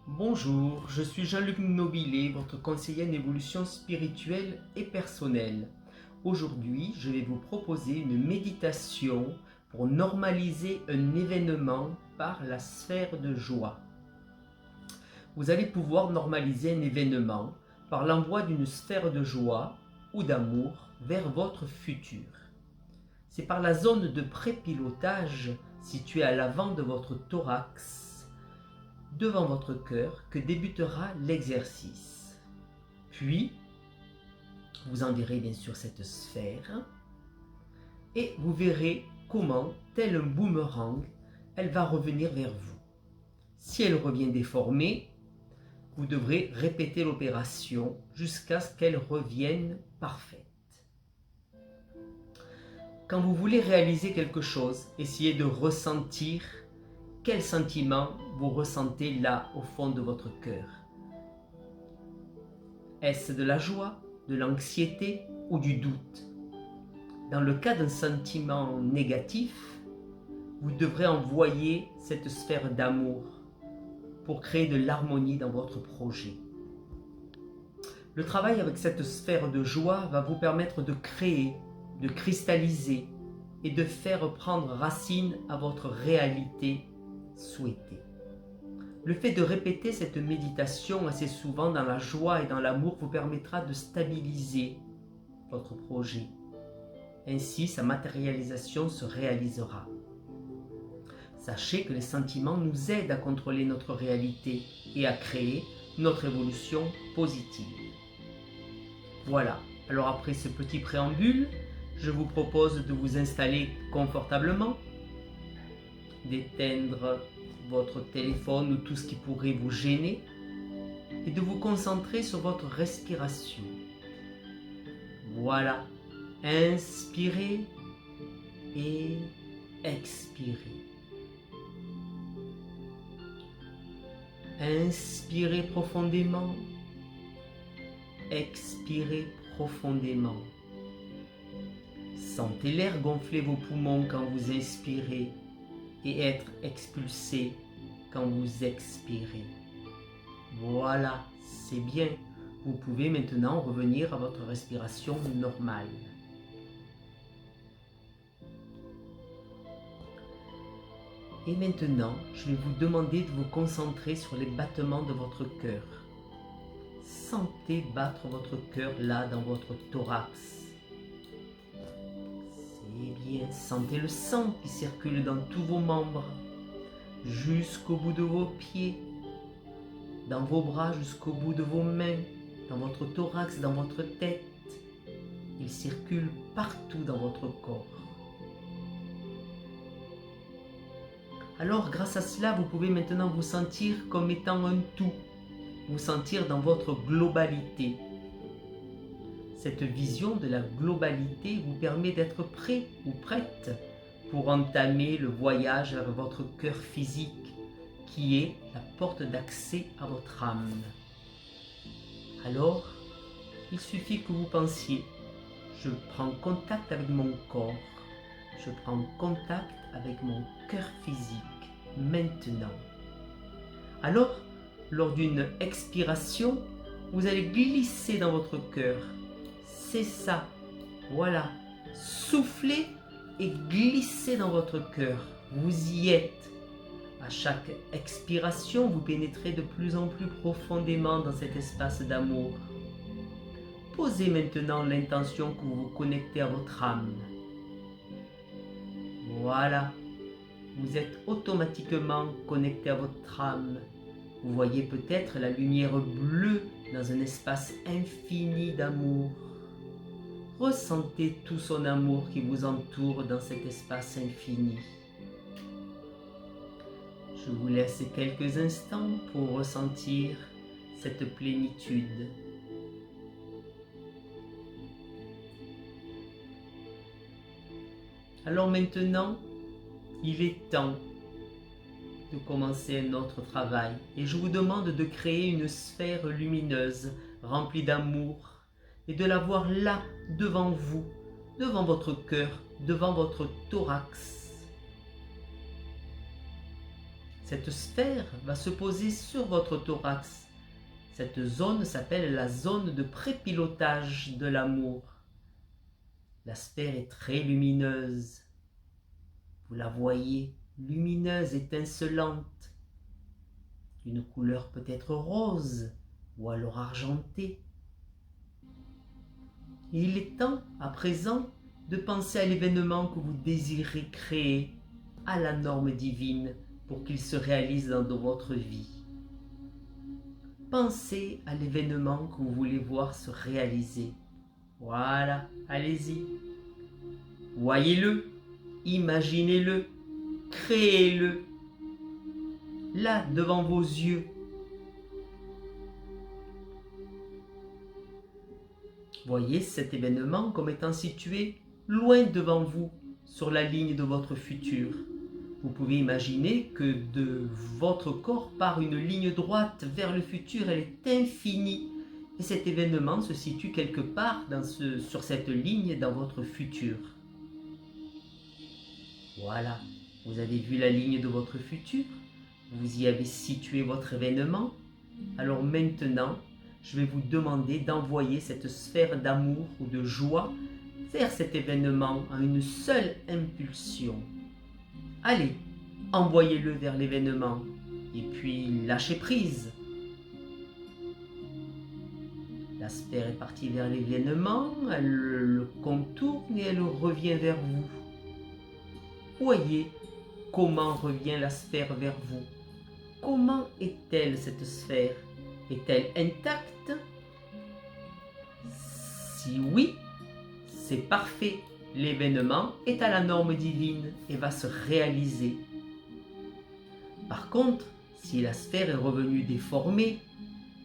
Bonjour, je suis Jean-Luc Nobilet, votre conseiller en évolution spirituelle et personnelle. Aujourd'hui, je vais vous proposer une méditation pour normaliser un événement par la sphère de joie. Vous allez pouvoir normaliser un événement par l'envoi d'une sphère de joie ou d'amour vers votre futur. C'est par la zone de pré-pilotage située à l'avant de votre thorax, devant votre cœur, que débutera l'exercice. Puis, vous enverrez bien sûr cette sphère et vous verrez comment, tel un boomerang, elle va revenir vers vous. Si elle revient déformée, vous devrez répéter l'opération jusqu'à ce qu'elle revienne parfaite. Quand vous voulez réaliser quelque chose, essayez de ressentir quel sentiment vous ressentez là au fond de votre cœur. Est-ce de la joie, de l'anxiété ou du doute? Dans le cas d'un sentiment négatif, vous devrez envoyer cette sphère d'amour pour créer de l'harmonie dans votre projet. Le travail avec cette sphère de joie va vous permettre de créer, de cristalliser et de faire prendre racine à votre réalité souhaitée. Le fait de répéter cette méditation assez souvent dans la joie et dans l'amour vous permettra de stabiliser votre projet. Ainsi, sa matérialisation se réalisera. Sachez que les sentiments nous aident à contrôler notre réalité et à créer notre évolution positive. Voilà, alors après ce petit préambule, je vous propose de vous installer confortablement, d'éteindre votre téléphone ou tout ce qui pourrait vous gêner et de vous concentrer sur votre respiration. Voilà, inspirez et expirez. Inspirez profondément, expirez profondément. Sentez l'air gonfler vos poumons quand vous inspirez et être expulsé quand vous expirez. Voilà, c'est bien. Vous pouvez maintenant revenir à votre respiration normale. Et maintenant, je vais vous demander de vous concentrer sur les battements de votre cœur. Sentez battre votre cœur là dans votre thorax. C'est bien, sentez le sang qui circule dans tous vos membres, jusqu'au bout de vos pieds, dans vos bras jusqu'au bout de vos mains, dans votre thorax, dans votre tête. Il circule partout dans votre corps. Alors, grâce à cela, vous pouvez maintenant vous sentir comme étant un tout, vous sentir dans votre globalité. Cette vision de la globalité vous permet d'être prêt ou prête pour entamer le voyage vers votre cœur physique, qui est la porte d'accès à votre âme. Alors, il suffit que vous pensiez, je prends contact avec mon corps, je prends contact avec mon cœur physique, maintenant. Alors, lors d'une expiration, vous allez glisser dans votre cœur. C'est ça, voilà. Soufflez et glissez dans votre cœur. Vous y êtes. À chaque expiration, vous pénétrez de plus en plus profondément dans cet espace d'amour. Posez maintenant l'intention que vous vous connectez à votre âme. Voilà. Vous êtes automatiquement connecté à votre âme. Vous voyez peut-être la lumière bleue dans un espace infini d'amour. Ressentez tout son amour qui vous entoure dans cet espace infini. Je vous laisse quelques instants pour ressentir cette plénitude. Alors maintenant, il est temps de commencer notre travail et je vous demande de créer une sphère lumineuse remplie d'amour et de la voir là, devant vous, devant votre cœur, devant votre thorax. Cette sphère va se poser sur votre thorax. Cette zone s'appelle la zone de prépilotage de l'amour. La sphère est très lumineuse. Vous la voyez, lumineuse, étincelante, d'une couleur peut-être rose ou alors argentée. Et il est temps, à présent, de penser à l'événement que vous désirez créer, à la norme divine, pour qu'il se réalise dans votre vie. Pensez à l'événement que vous voulez voir se réaliser. Voilà, allez-y. Voyez-le, imaginez-le, créez-le, là, devant vos yeux. Voyez cet événement comme étant situé loin devant vous, sur la ligne de votre futur. Vous pouvez imaginer que de votre corps part une ligne droite vers le futur, elle est infinie. Et cet événement se situe quelque part sur cette ligne dans votre futur. Voilà, vous avez vu la ligne de votre futur, vous y avez situé votre événement. Alors maintenant, je vais vous demander d'envoyer cette sphère d'amour ou de joie vers cet événement en une seule impulsion. Allez, envoyez-le vers l'événement et puis lâchez prise. La sphère est partie vers l'événement, elle le contourne et elle revient vers vous. Voyez comment revient la sphère vers vous. Comment est-elle cette sphère? Est-elle intacte? Si oui, c'est parfait. L'événement est à la norme divine et va se réaliser. Par contre, si la sphère est revenue déformée,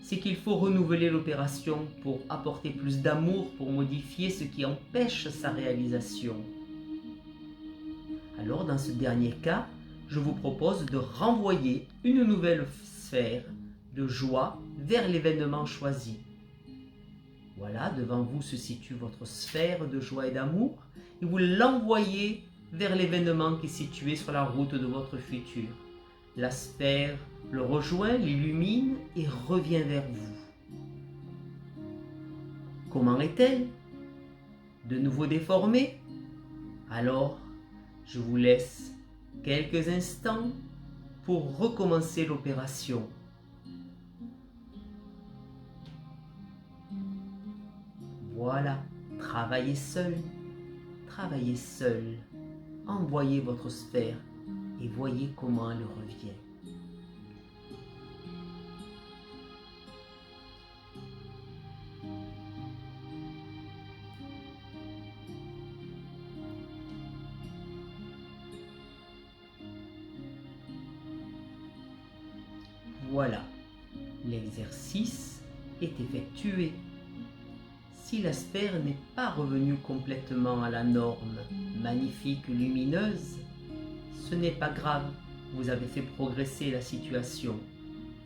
c'est qu'il faut renouveler l'opération pour apporter plus d'amour, pour modifier ce qui empêche sa réalisation. Alors, dans ce dernier cas, je vous propose de renvoyer une nouvelle sphère de joie vers l'événement choisi. Voilà, devant vous se situe votre sphère de joie et d'amour et vous l'envoyez vers l'événement qui est situé sur la route de votre futur. La sphère le rejoint, l'illumine et revient vers vous. Comment est-elle? De nouveau déformée? Alors, je vous laisse quelques instants pour recommencer l'opération. Voilà, travaillez seul, envoyez votre sphère et voyez comment elle revient. Voilà, l'exercice est effectué. Si la sphère n'est pas revenue complètement à la norme, magnifique, lumineuse, ce n'est pas grave, vous avez fait progresser la situation.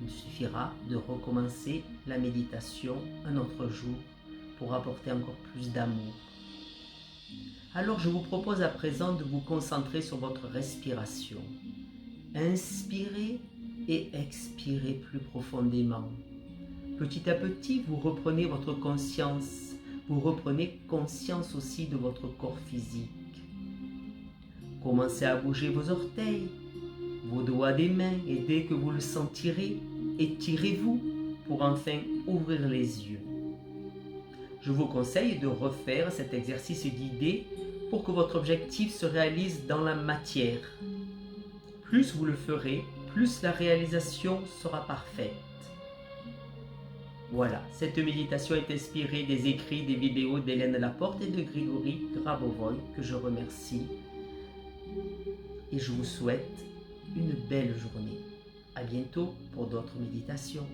Il suffira de recommencer la méditation un autre jour pour apporter encore plus d'amour. Alors je vous propose à présent de vous concentrer sur votre respiration. Inspirez et expirez plus profondément. Petit à petit, vous reprenez votre conscience. Vous reprenez conscience aussi de votre corps physique. Commencez à bouger vos orteils, vos doigts des mains et dès que vous le sentirez, étirez-vous pour enfin ouvrir les yeux. Je vous conseille de refaire cet exercice guidé pour que votre objectif se réalise dans la matière. Plus vous le ferez, plus la réalisation sera parfaite. Voilà, cette méditation est inspirée des écrits, des vidéos d'Hélène Laporte et de Grigory Grabovoy, que je remercie. Et je vous souhaite une belle journée. À bientôt pour d'autres méditations.